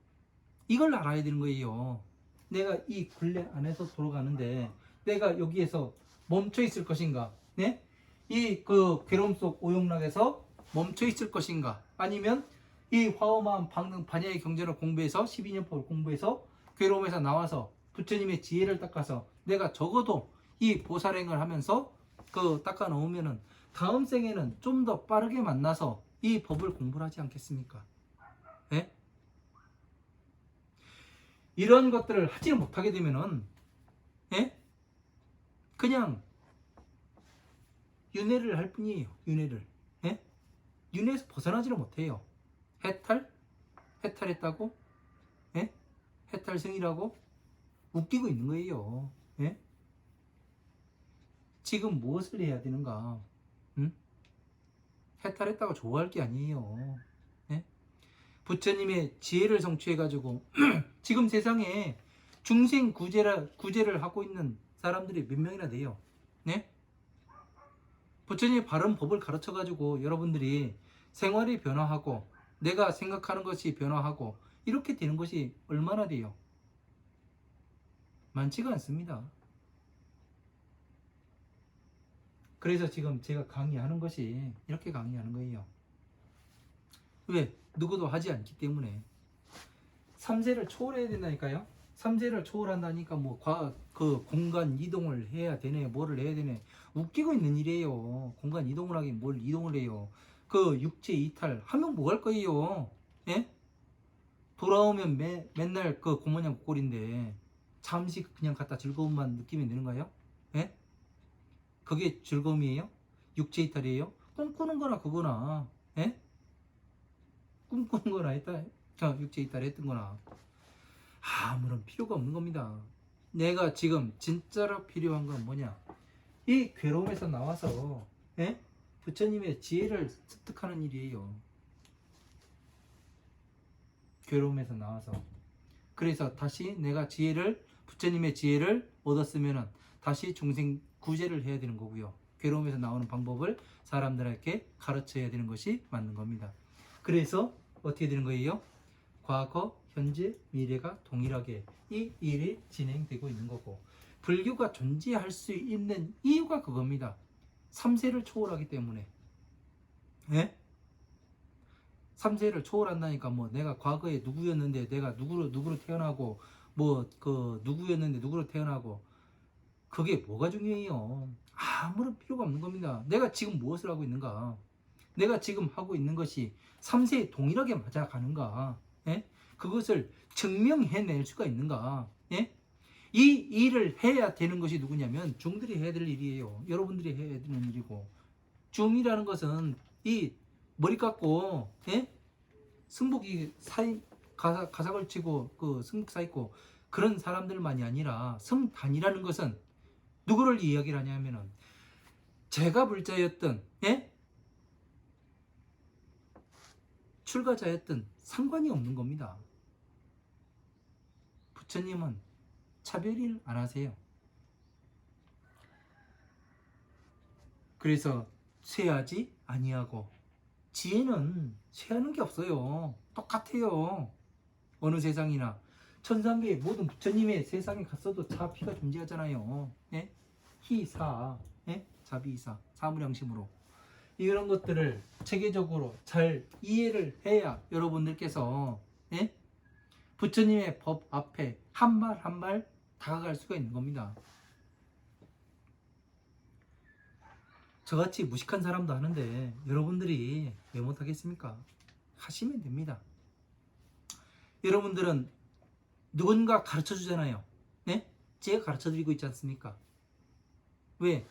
이걸 알아야 되는 거예요. 내가 이 굴레 안에서 돌아가는데 내가 여기에서 멈춰 있을 것인가? 네? 이 그 괴로움 속 오용락에서 멈춰 있을 것인가? 아니면 이 화엄한 방등 반야의 경전을 공부해서 12년법을 공부해서 괴로움에서 나와서 부처님의 지혜를 닦아서 내가 적어도 이 보살행을 하면서 그 닦아 놓으면은 다음 생에는 좀 더 빠르게 만나서 이 법을 공부를 하지 않겠습니까? 예? 이런 것들을 하지를 못하게 되면은 예? 그냥 윤회를 할 뿐이에요. 윤회를. 예? 윤회에서 벗어나지를 못해요. 해탈? 해탈했다고? 예? 해탈승이라고? 웃기고 있는 거예요. 예? 지금 무엇을 해야 되는가? 응? 해탈했다고 좋아할 게 아니에요. 예? 부처님의 지혜를 성취해가지고 지금 세상에 중생 구제를 하고 있는 사람들이 몇 명이나 돼요. 네? 부처님의 바른 법을 가르쳐가지고 여러분들이 생활이 변화하고 내가 생각하는 것이 변화하고 이렇게 되는 것이 얼마나 돼요? 많지가 않습니다. 그래서 지금 제가 강의하는 것이 이렇게 강의하는 거예요. 왜? 누구도 하지 않기 때문에. 3세를 초월해야 된다니까요. 3세를 초월한다니까 뭐 그 공간 이동을 해야 되네, 뭐를 해야 되네. 웃기고 있는 일이에요. 공간 이동을 하긴 뭘 이동을 해요. 그 육체 이탈 하면 뭐 할 거예요? 예? 돌아오면 맨날 그 고모냥 꼴인데 잠시 그냥 갖다 즐거움만 느끼면 되는 거예요? 예? 그게 즐거움이에요? 육체 이탈이에요? 꿈꾸는 거나 그거나. 예? 꿈꾸는 거나 했다. 육체 이탈 했던 거나 아무런 필요가 없는 겁니다. 내가 지금 진짜로 필요한 건 뭐냐? 이 괴로움에서 나와서 예? 부처님의 지혜를 습득하는 일이에요. 괴로움에서 나와서. 그래서 다시 내가 부처님의 지혜를 얻었으면은 다시 중생 구제를 해야 되는 거고요. 괴로움에서 나오는 방법을 사람들에게 가르쳐야 되는 것이 맞는 겁니다. 그래서 어떻게 되는 거예요? 과거, 현재, 미래가 동일하게 이 일이 진행되고 있는 거고, 불교가 존재할 수 있는 이유가 그겁니다. 3세를 초월하기 때문에. 예? 3세를 초월한다니까 뭐 내가 과거에 누구였는데 내가 누구로 태어나고 뭐 그 누구였는데 누구로 태어나고 그게 뭐가 중요해요. 아무런 필요가 없는 겁니다. 내가 지금 무엇을 하고 있는가? 내가 지금 하고 있는 것이 3세에 동일하게 맞아가는가? 예? 그것을 증명해낼 수가 있는가? 예? 이 일을 해야 되는 것이 누구냐면 중들이 해야 될 일이에요. 여러분들이 해야 되는 일이고, 중이라는 것은 이 머리 깎고 예? 승복이 가삭을 치고 그 승복 사 있고 그런 사람들만이 아니라 성단이라는 것은 누구를 이야기를 하냐면은 제가 불자였던 예? 출가자였던 상관이 없는 겁니다. 부처님은 차별을 안 하세요. 그래서 쇠하지 아니하고 지혜는 쇠하는 게 없어요. 똑같아요. 어느 세상이나 천상계의 모든 부처님의 세상에 갔어도 자비가 존재하잖아요. 예? 희사, 예? 자비희사, 사무량심으로 이런 것들을 체계적으로 잘 이해를 해야 여러분들께서 예? 부처님의 법 앞에 한 발 한 발 다가갈 수가 있는 겁니다. 저같이 무식한 사람도 하는데 여러분들이 왜 못하겠습니까? 하시면 됩니다. 여러분들은 누군가 가르쳐 주잖아요. 네? 제가 가르쳐 드리고 있지 않습니까? 왜?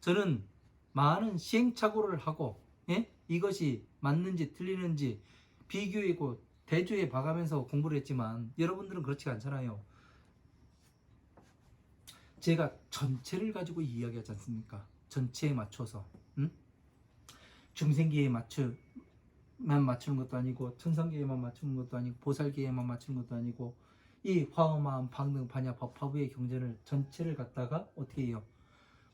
저는 많은 시행착오를 하고 예? 이것이 맞는지 틀리는지 비교하고 대조해 봐가면서 공부를 했지만 여러분들은 그렇지 않잖아요. 제가 전체를 가지고 이야기하지 않습니까? 전체에 맞춰서 중생계에 만 맞추는 것도 아니고 천상계에만 맞추는 것도 아니고 보살계에만 맞추는 것도 아니고 이 화엄한 방등 반야 법화부의 경전을 전체를 갖다가 어떻게 해요?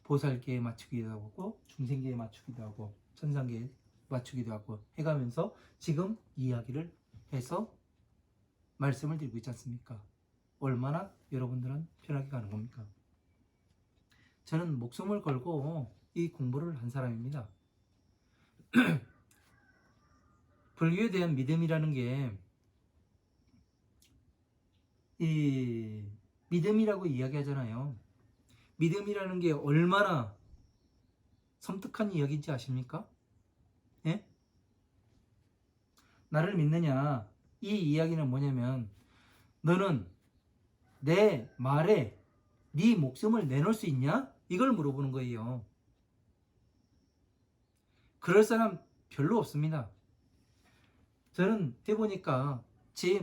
보살계에 맞추기도 하고 중생계에 맞추기도 하고 천상계에 맞추기도 하고 해가면서 지금 이야기를 해서 말씀을 드리고 있지 않습니까? 얼마나 여러분들은 편하게 가는 겁니까? 저는 목숨을 걸고 이 공부를 한 사람입니다. 불교에 대한 믿음이라는 게 이 믿음이라고 이야기하잖아요. 믿음이라는 게 얼마나 섬뜩한 이야기인지 아십니까? 예? 나를 믿느냐? 이 이야기는 뭐냐면 너는 내 말에 네 목숨을 내놓을 수 있냐? 이걸 물어보는 거예요. 그럴 사람 별로 없습니다. 저는 해보니까 제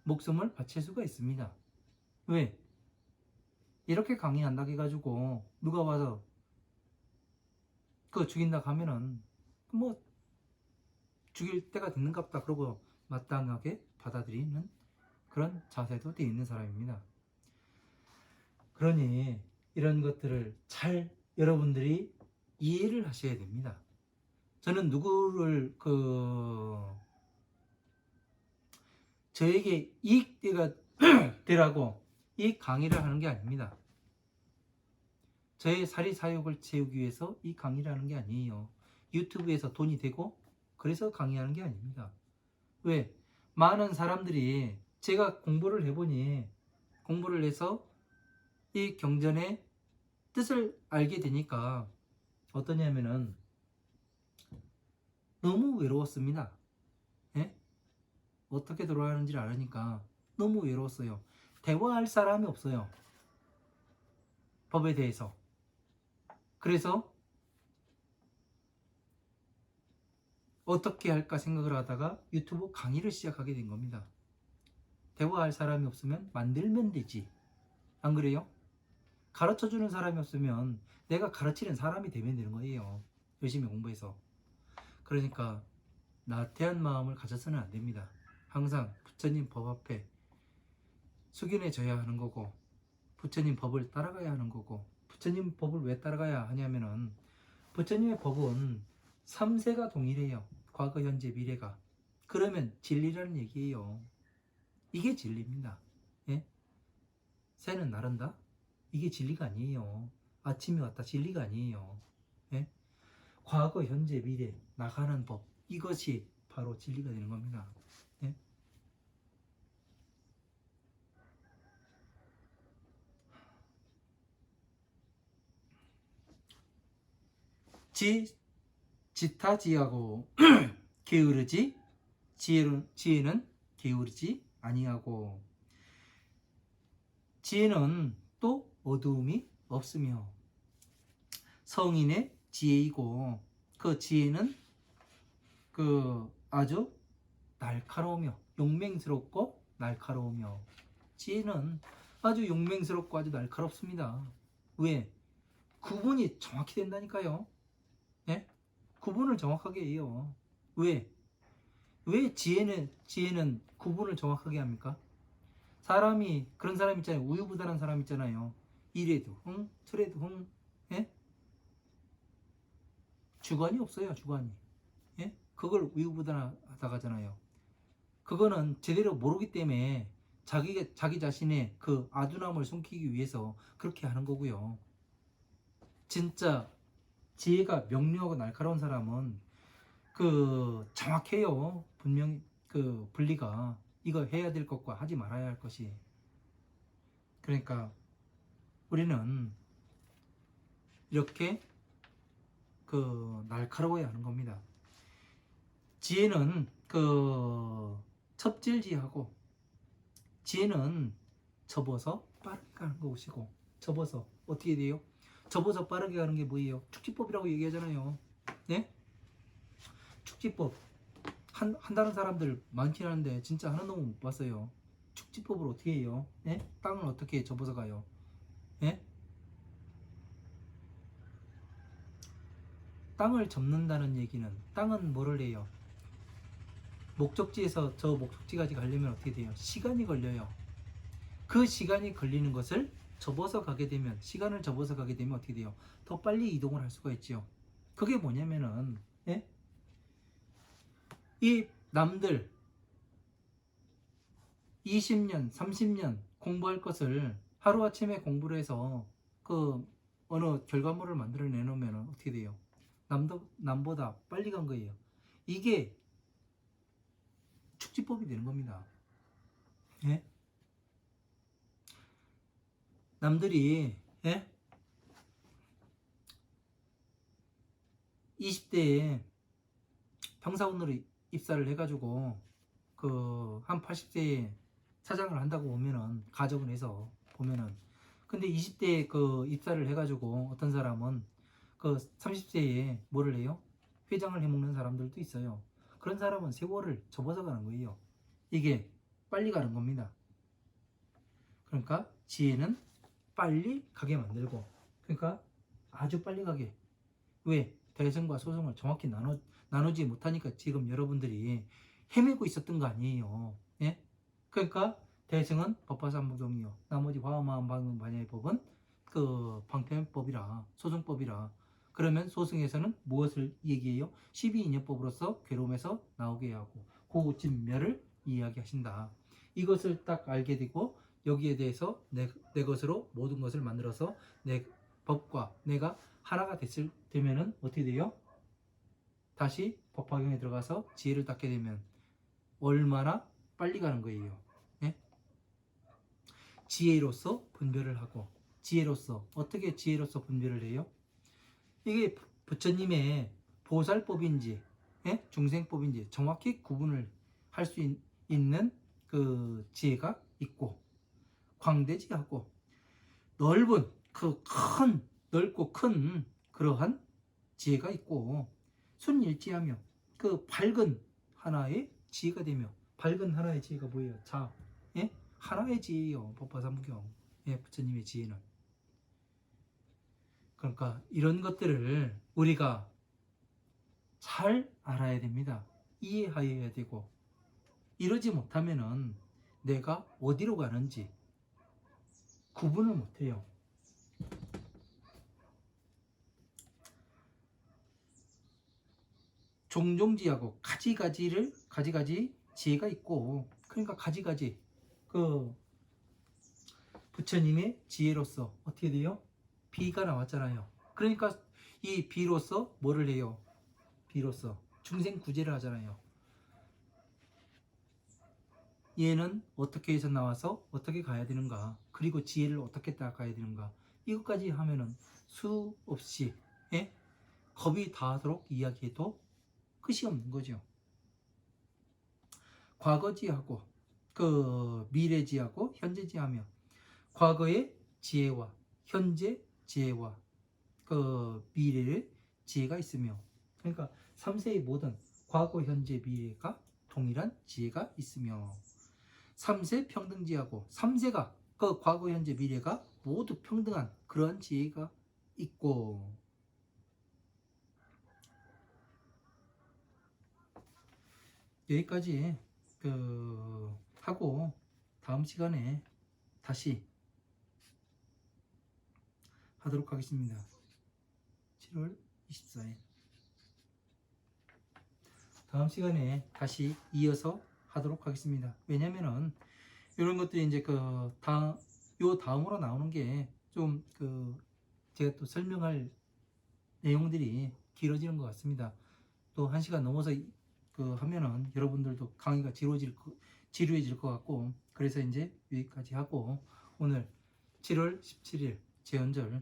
목숨을 바칠 수가 있습니다. 왜? 이렇게 강의한다고 해가지고 누가 와서 그거 죽인다고 하면은 뭐 죽일 때가 됐는갑다 그러고 마땅하게 받아들이는 그런 자세도 되어 있는 사람입니다. 그러니 이런 것들을 잘 여러분들이 이해를 하셔야 됩니다. 저는 누구를 저에게 이익되가 되라고 이 강의를 하는 게 아닙니다. 저의 사리사욕을 채우기 위해서 이 강의를 하는 게 아니에요. 유튜브에서 돈이 되고 그래서 강의하는 게 아닙니다. 왜? 많은 사람들이 제가 공부를 해보니 공부를 해서 이 경전의 뜻을 알게 되니까 어떠냐면은 너무 외로웠습니다. 예? 어떻게 돌아가는지를 알으니까 너무 외로웠어요. 대화할 사람이 없어요. 법에 대해서. 그래서 어떻게 할까 생각을 하다가 유튜브 강의를 시작하게 된 겁니다. 대화할 사람이 없으면 만들면 되지. 안 그래요? 가르쳐주는 사람이 없으면 내가 가르치는 사람이 되면 되는 거예요. 열심히 공부해서. 그러니까 나태한 마음을 가져서는 안 됩니다. 항상 부처님 법 앞에 숙연해져야 하는 거고 부처님 법을 따라가야 하는 거고 부처님 법을 왜 따라가야 하냐면은 부처님의 법은 3세가 동일해요. 과거, 현재, 미래가. 그러면 진리라는 얘기예요. 이게 진리입니다. 예? 새는 나른다? 이게 진리가 아니에요. 아침이 왔다 진리가 아니에요. 예? 과거, 현재, 미래 나가는 법 이것이 바로 진리가 되는 겁니다. 예? 지타지하고 게으르지 지혜는 게으르지 아니하고 지혜는 또 어두움이 없으며 성인의 지혜이고 그 지혜는 아주 날카로우며 용맹스럽고 날카로우며 지혜는 아주 용맹스럽고 아주 날카롭습니다. 왜? 구분이 정확히 된다니까요. 예? 구분을 정확하게 해요. 왜? 왜 지혜는 구분을 정확하게 합니까? 사람이 그런 사람 있잖아요. 우유부단한 사람 있잖아요. 이래도 흥, 저래도 흥. 예? 주관이 없어요. 주관이. 예? 그걸 우유부단하다고 하잖아요. 그거는 제대로 모르기 때문에 자기 자신의 그 아둔함을 숨기기 위해서 그렇게 하는 거고요. 진짜 지혜가 명료하고 날카로운 사람은 정확해요. 분명히 분리가 이거 해야 될 것과 하지 말아야 할 것이. 그러니까 우리는 이렇게 날카로워야 하는 겁니다. 지혜는 첩질지하고 지혜는 접어서 빠르게 가는 것이고 접어서 어떻게 돼요? 접어서 빠르게 가는 게 뭐예요? 축지법이라고 얘기하잖아요. 네? 축지법 한다는 사람들 많긴 한데 진짜 하나도 못 봤어요. 축지법을 어떻게 해요? 네? 땅을 어떻게 접어서 가요? 네? 땅을 접는다는 얘기는 땅은 뭐를 해요? 목적지에서 저 목적지까지 가려면 어떻게 돼요? 시간이 걸려요. 그 시간이 걸리는 것을 접어서 가게 되면 시간을 접어서 가게 되면 어떻게 돼요? 더 빨리 이동을 할 수가 있죠. 그게 뭐냐면은 예? 이 남들 20년, 30년 공부할 것을 하루아침에 공부를 해서 어느 결과물을 만들어내 놓으면 어떻게 돼요? 남보다 빨리 간 거예요. 이게 축지법이 되는 겁니다. 예? 남들이, 예? 20대에 병사원으로 입사를 해가지고 한 80세에 차장을 한다고 보면은, 가정을 해서 보면은, 근데 20대에 입사를 해가지고 어떤 사람은 30세에 뭐를 해요? 회장을 해먹는 사람들도 있어요. 그런 사람은 세월을 접어서 가는 거예요. 이게 빨리 가는 겁니다. 그러니까 지혜는 빨리 가게 만들고, 그러니까 아주 빨리 가게. 왜? 대승과 소승을 정확히 나누지 못하니까 지금 여러분들이 헤매고 있었던 거 아니에요. 예? 그러니까 대승은 법화삼부경이요. 나머지 화엄하반야의 법은 방편법이라, 소승법이라. 그러면 소승에서는 무엇을 얘기해요? 12인연법으로서 괴로움에서 나오게 하고 고진멸을 이야기하신다. 이것을 딱 알게 되고 여기에 대해서 내 것으로 모든 것을 만들어서 내 법과 내가 하나가 되면은 어떻게 돼요? 다시 법화경에 들어가서 지혜를 닦게 되면 얼마나 빨리 가는 거예요. 예? 지혜로서 분별을 하고, 지혜로서 어떻게 지혜로서 분별을 해요? 이게 부처님의 보살법인지, 예? 중생법인지 정확히 구분을 할 수 있는 그 지혜가 있고, 광대지하고 넓은 넓고 큰 그러한 지혜가 있고, 순일지하며 밝은 하나의 지혜가 되며, 밝은 하나의 지혜가 뭐예요? 예? 하나의 지혜예요. 법화삼경. 예, 부처님의 지혜는. 그러니까 이런 것들을 우리가 잘 알아야 됩니다. 이해해야 되고, 이러지 못하면은 내가 어디로 가는지 구분을 못해요. 종종지하고 가지가지 지혜가 있고, 그러니까 가지가지 부처님의 지혜로서 어떻게 돼요? 비가 나왔잖아요. 그러니까 이 비로서 뭐를 해요? 비로서 중생 구제를 하잖아요. 얘는 어떻게 해서 나와서 어떻게 가야 되는가, 그리고 지혜를 어떻게 따라가야 되는가, 이것까지 하면은 수없이, 예? 겁이 다하도록 이야기해도 끝이 없는 거죠. 과거지하고 미래지하고 현재지하며, 과거의 지혜와 현재 지혜와 미래의 지혜가 있으며, 그러니까 3세의 모든 과거 현재 미래가 동일한 지혜가 있으며, 3세 평등지하고 3세가 과거 현재 미래가 모두 평등한 그러한 지혜가 있고, 여기까지 하고 다음 시간에 다시 하도록 하겠습니다. 7월 24일 다음 시간에 다시 이어서 하도록 하겠습니다. 왜냐면은 이런 것들이 이제 다음으로 나오는 게 좀 제가 또 설명할 내용들이 길어지는 것 같습니다. 또 1시간 넘어서 하면은 여러분들도 강의가 지루해질 것 같고, 그래서 이제 여기까지 하고 오늘 7월 17일 제헌절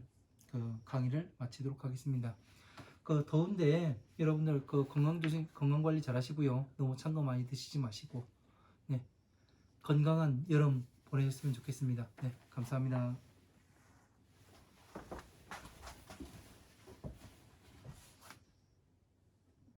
강의를 마치도록 하겠습니다. 더운데 여러분들 건강 관리 잘 하시고요. 너무 찬 거 많이 드시지 마시고, 네, 건강한 여름 보내셨으면 좋겠습니다. 네, 감사합니다.